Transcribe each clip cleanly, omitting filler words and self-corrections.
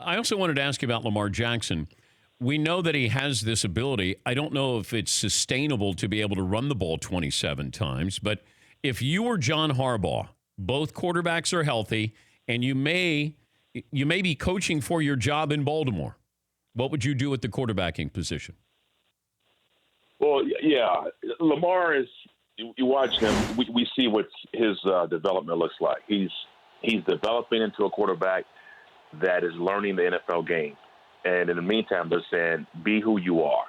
I also wanted to ask you about Lamar Jackson. We know that he has this ability. I don't know if it's sustainable to be able to run the ball 27 times, but if you were John Harbaugh, both quarterbacks are healthy, and you may be coaching for your job in Baltimore, what would you do at the quarterbacking position? Well, yeah, Lamar is. You watch him. We see what his development looks like. He's developing into a quarterback that is learning the NFL game. And in the meantime, they're saying, be who you are.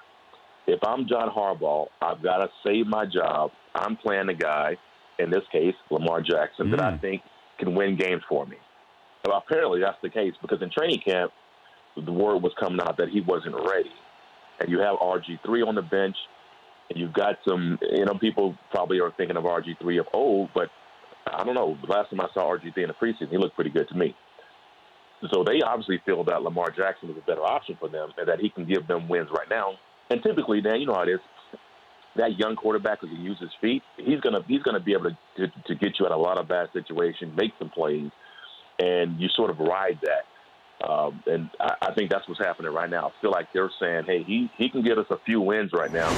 If I'm John Harbaugh, I've got to save my job. I'm playing a guy, in this case, Lamar Jackson, that I think can win games for me. So apparently that's the case because in training camp, the word was coming out that he wasn't ready. And you have RG3 on the bench, and you've got some, people probably are thinking of RG3 of old, but I don't know. The last time I saw RG3 in the preseason, he looked pretty good to me. So they obviously feel that Lamar Jackson is a better option for them and that he can give them wins right now. And typically, Dan, you know how it is. That young quarterback who can use his feet, he's gonna be able to get you out of a lot of bad situations, make some plays, and you sort of ride that. And I think that's what's happening right now. I feel like they're saying, hey, he can get us a few wins right now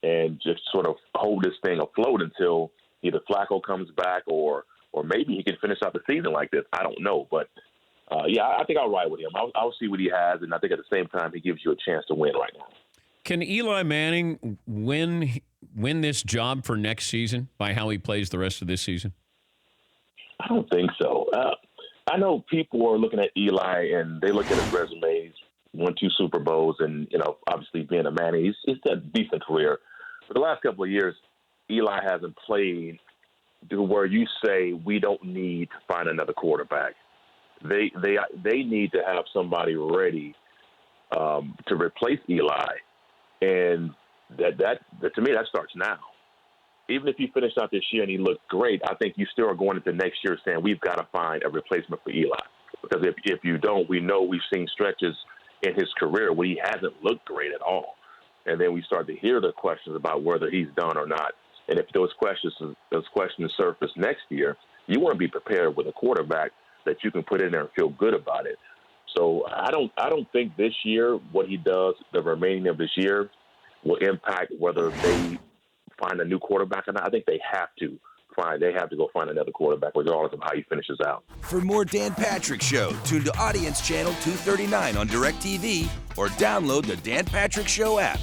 and just sort of hold this thing afloat until either Flacco comes back or maybe he can finish out the season like this. I don't know, but I think I'll ride with him. I'll see what he has, and I think at the same time he gives you a chance to win right now. Can Eli Manning win this job for next season by how he plays the rest of this season? I don't think so. I know people are looking at Eli and they look at his resumes, won 2 Super Bowls, and obviously being a Manning, he's had a decent career. For the last couple of years, Eli hasn't played to where you say we don't need to find another quarterback. They need to have somebody ready to replace Eli, and that to me that starts now. Even if you finish out this year and he looked great, I think you still are going into next year saying we've got to find a replacement for Eli. Because if you don't, we know we've seen stretches in his career where he hasn't looked great at all, and then we start to hear the questions about whether he's done or not. And if those questions surface next year, you want to be prepared with a quarterback that you can put in there and feel good about it. So I don't think this year what he does the remaining of this year will impact whether they find a new quarterback or not. I think they have to go find another quarterback regardless of how he finishes out. For more Dan Patrick Show, tune to Audience Channel 239 on DirecTV or download the Dan Patrick Show app.